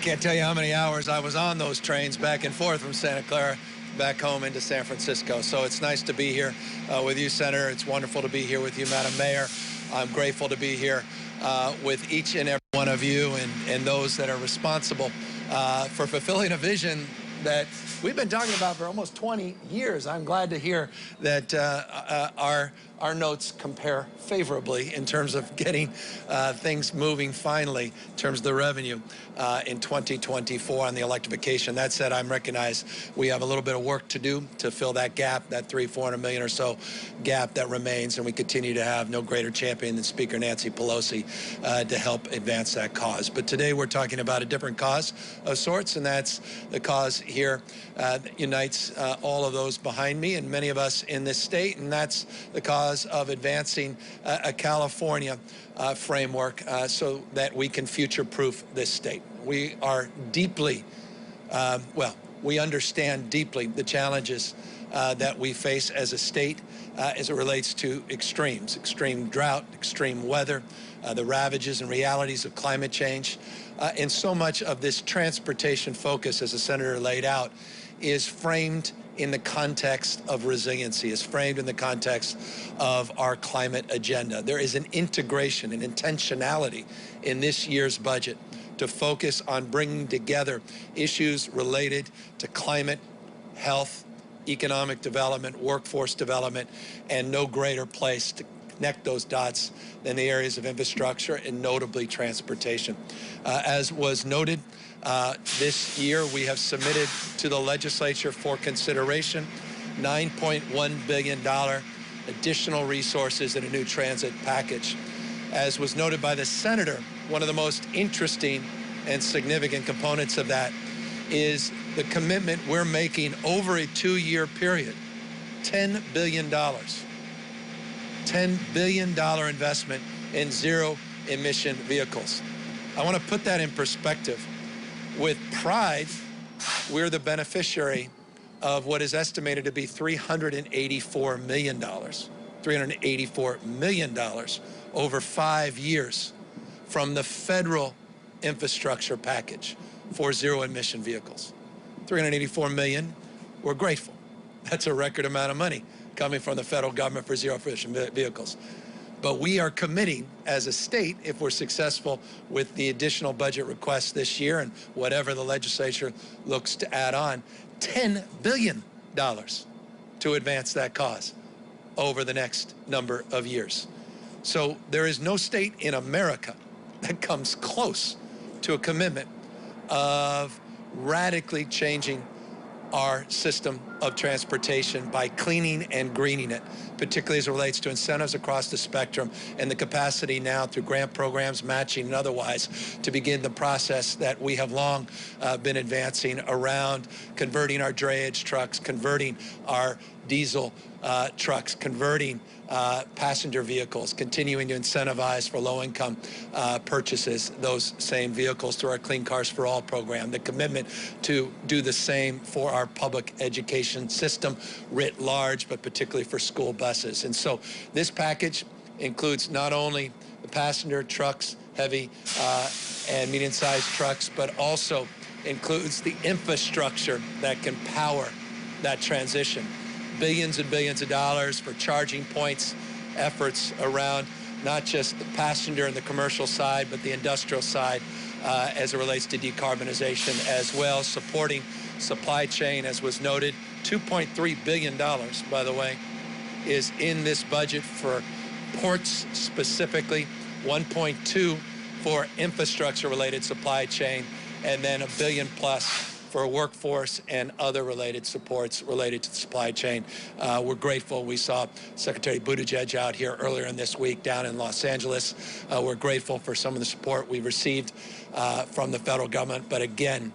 Can't tell you how many hours I was on those trains back and forth from Santa Clara back home into San Francisco. So it's nice to be here with you, Senator. It's wonderful to be here with you, Madam Mayor. I'm grateful to be here with each and every one of you and those that are responsible for fulfilling a vision that we've been talking about for almost 20 years. I'm glad to hear that our notes compare favorably in terms of getting things moving finally in terms of the revenue in 2024 on the electrification. That said, I recognize we have a little bit of work to do to fill that gap, that $400 million or so gap that remains, and we continue to have no greater champion than Speaker Nancy Pelosi to help advance that cause. But today we're talking about a different cause of sorts, and that's the cause here that unites all of those behind me and many of us in this state, and that's the cause of advancing a California framework so that we can future-proof this state. We are deeply, we understand deeply the challenges that we face as a state as it relates to extremes, extreme drought, extreme weather, the ravages and realities of climate change. And so much of this transportation focus, as the Senator laid out, is framed in the context of resiliency, is framed in the context of our climate agenda. There is an integration, an intentionality in this year's budget to focus on bringing together issues related to climate, health, economic development, workforce development, and no greater place to connect those dots than the areas of infrastructure and notably transportation. As was noted, this year we have submitted to the legislature for consideration $9.1 billion additional resources in a new transit package. As was noted by the Senator, one of the most interesting and significant components of that is the commitment we're making over a 2-year period, $10 billion. $10 billion investment in zero-emission vehicles. I want to put that in perspective. With pride, we're the beneficiary of what is estimated to be $384 million. $384 million over 5 years from the federal infrastructure package for zero-emission vehicles. $384 million, we're grateful. That's a record amount of money coming from the federal government for zero-emission vehicles. But we are committing as a state, if we're successful with the additional budget requests this year and whatever the legislature looks to add on, $10 billion to advance that cause over the next number of years. So there is no state in America that comes close to a commitment of radically changing our system of transportation by cleaning and greening it, particularly as it relates to incentives across the spectrum and the capacity now through grant programs, matching and otherwise, to begin the process that we have long been advancing around converting our drayage trucks, converting our diesel trucks, converting passenger vehicles, continuing to incentivize for low-income purchases those same vehicles through our Clean Cars for All program, the commitment to do the same for our public education system writ large, but particularly for school buses. And so this package includes not only the passenger trucks, heavy and medium-sized trucks, but also includes the infrastructure that can power that transition. Billions and billions of dollars for charging points, efforts around not just the passenger and the commercial side, but the industrial side as it relates to decarbonization as well, supporting supply chain, as was noted. $2.3 billion, by the way, is in this budget for ports specifically, 1.2 for infrastructure-related supply chain, and then $1 billion plus for workforce and other related supports related to the supply chain. We're grateful. We saw Secretary Buttigieg out here earlier in this week down in Los Angeles. We're grateful for some of the support we've received from the federal government. But again,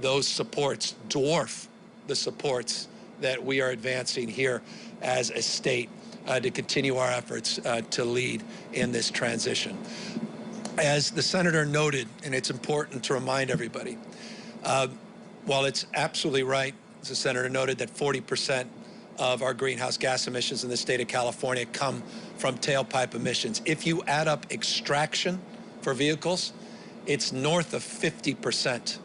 those supports dwarf the supports that we are advancing here as a state to continue our efforts to lead in this transition. As the Senator noted, and it's important to remind everybody, while it's absolutely right, as the Senator noted, that 40% of our greenhouse gas emissions in the state of California come from tailpipe emissions. If you add up extraction for vehicles it's north of 50%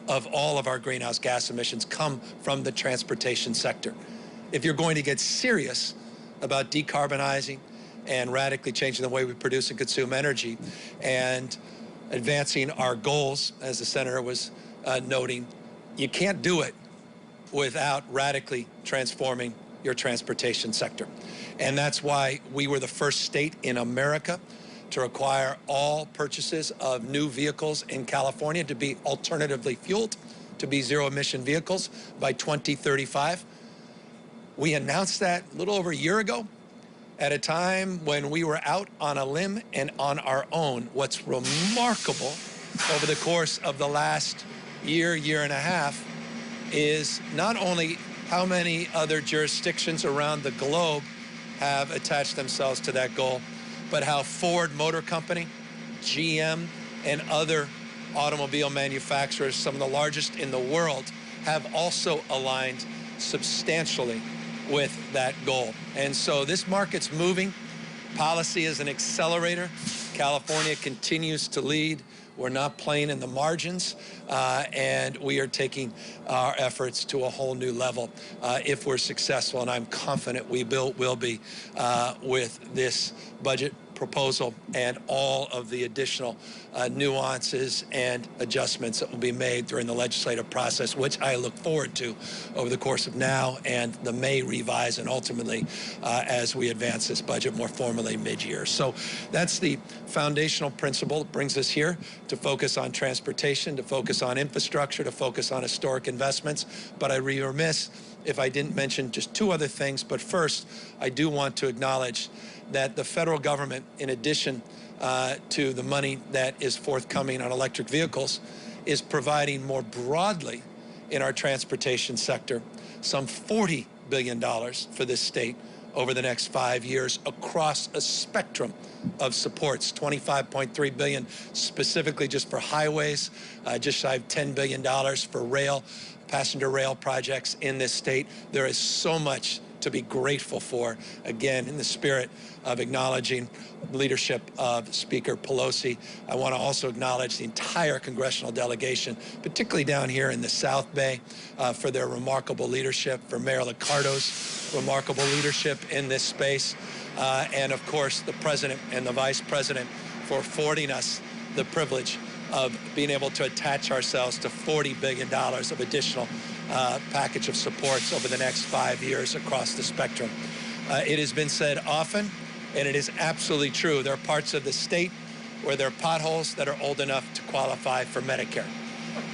of all of our greenhouse gas emissions come from the transportation sector. If you're going to get serious about decarbonizing and radically changing the way we produce and consume energy and advancing our goals, as the senator was noting, you can't do it without radically transforming your transportation sector. And that's why we were the first state in America to require all purchases of new vehicles in California to be alternatively fueled, to be zero-emission vehicles by 2035. We announced that a little over a year ago at a time when we were out on a limb and on our own. What's remarkable over the course of the last year, year and a half, is not only how many other jurisdictions around the globe have attached themselves to that goal, but how Ford Motor Company, GM, and other automobile manufacturers, some of the largest in the world, have also aligned substantially with that goal. And so this market's moving. Policy is an accelerator. California continues to lead. We're not playing in the margins, and we are taking our efforts to a whole new level if we're successful, and I'm confident we will be with this budget proposal and all of the additional nuances and adjustments that will be made during the legislative process, which I look forward to over the course of now and the May revise, and ultimately as we advance this budget more formally mid-year. So that's the foundational principle that brings us here, to focus on transportation, to focus on infrastructure, to focus on historic investments. But I'd be remiss if I didn't mention just two other things. But first, I do want to acknowledge that the federal government, in addition to the money that is forthcoming on electric vehicles, is providing more broadly in our transportation sector some $40 billion for this state over the next 5 years across a spectrum of supports. $25.3 billion specifically just for highways, just shy of $10 billion for rail, passenger rail projects in this state. There is so much to be grateful for, again, in the spirit of acknowledging leadership of Speaker Pelosi. I want to also acknowledge the entire congressional delegation, particularly down here in the South Bay, for their remarkable leadership, for Mayor Liccardo's remarkable leadership in this space, and of course the President and the Vice President for affording us the privilege of being able to attach ourselves to $40 billion of additional package of supports over the next 5 years across the spectrum. It has been said often, and it is absolutely true, there are parts of the state where there are potholes that are old enough to qualify for Medicare.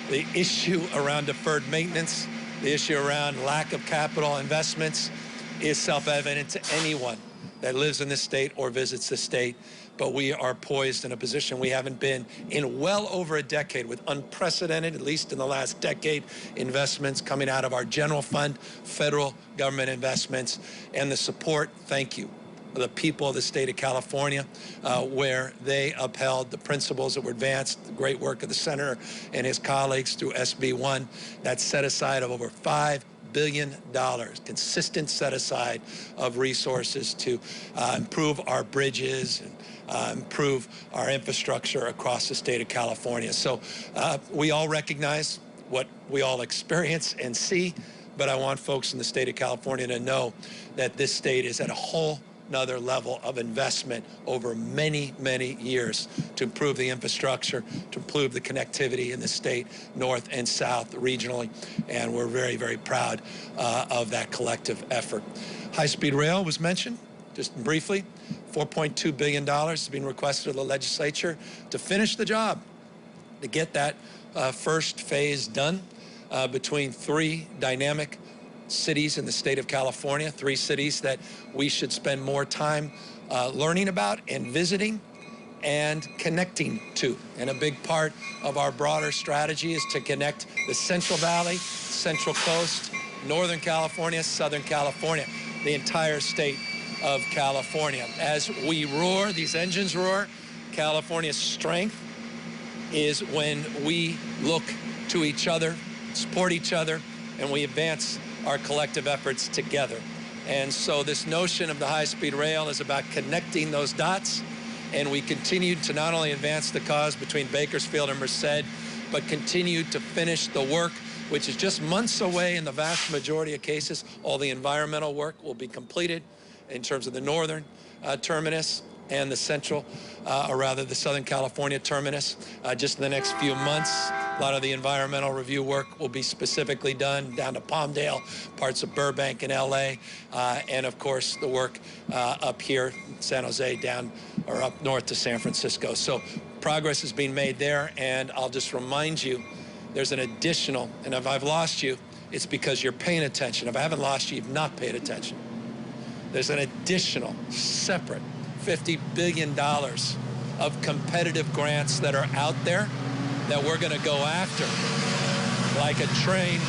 The issue around deferred maintenance, the issue around lack of capital investments is self-evident to anyone that lives in this state or visits the state. But we are poised in a position we haven't been in well over a decade, with unprecedented, at least in the last decade, investments coming out of our general fund, federal government investments, and the support, thank you, of the people of the state of California, where they upheld the principles that were advanced, the great work of the senator and his colleagues through SB 1, that set aside of over $5 billion, consistent set aside of resources to improve our bridges and improve our infrastructure across the state of California. So we all recognize what we all experience and see, but I want folks in the state of California to know that this state is at a whole another level of investment over many, many years to improve the infrastructure, to improve the connectivity in the state, north and south, regionally, and we're very, very proud of that collective effort. High-speed rail was mentioned, just briefly. $4.2 billion is being requested of the legislature to finish the job, to get that first phase done between three dynamic cities in the state of California, three cities that we should spend more time learning about and visiting and connecting to. And a big part of our broader strategy is to connect the Central Valley, Central Coast, Northern California, Southern California, the entire state of California. As we roar, these engines roar, California's strength is when we look to each other, support each other, and we advance our collective efforts together. And so this notion of the high-speed rail is about connecting those dots And we continue to not only advance the cause between Bakersfield and Merced, but continue to finish the work, which is just months away in the vast majority of cases. All the environmental work will be completed in terms of the northern terminus and the central, or rather the Southern California terminus. Just in the next few months, a lot of the environmental review work will be specifically done down to Palmdale, parts of Burbank and LA, and of course the work up here, San Jose, down or up north to San Francisco. So progress is being made there, and I'll just remind you, there's an additional, and if I've lost you, it's because you're paying attention. If I haven't lost you, you've not paid attention. There's an additional, separate $50 billion of competitive grants that are out there that we're going to go after like a train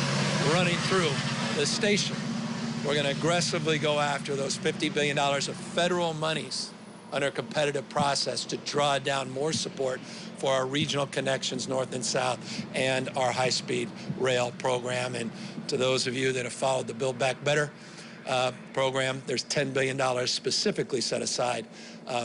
running through the station. We're going to aggressively go after those $50 billion of federal monies under a competitive process to draw down more support for our regional connections north and south and our high-speed rail program. And to those of you that have followed the Build Back Better program, there's $10 billion specifically set aside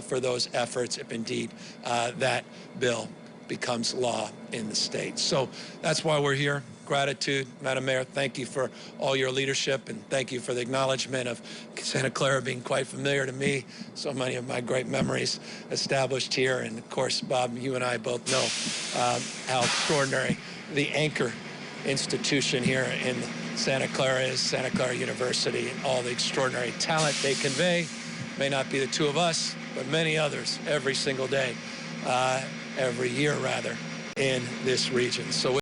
for those efforts if indeed that bill becomes law in the state. So that's why we're here. Gratitude, Madam Mayor, thank you for all your leadership, and thank you for the acknowledgement of Santa Clara being quite familiar to me. So many of my great memories established here, and of course, Bob, you and I both know how extraordinary the anchor institution here in Santa Clara is, Santa Clara University, and all the extraordinary talent they convey. May not be the two of us, but many others every single day, every year rather, in this region. So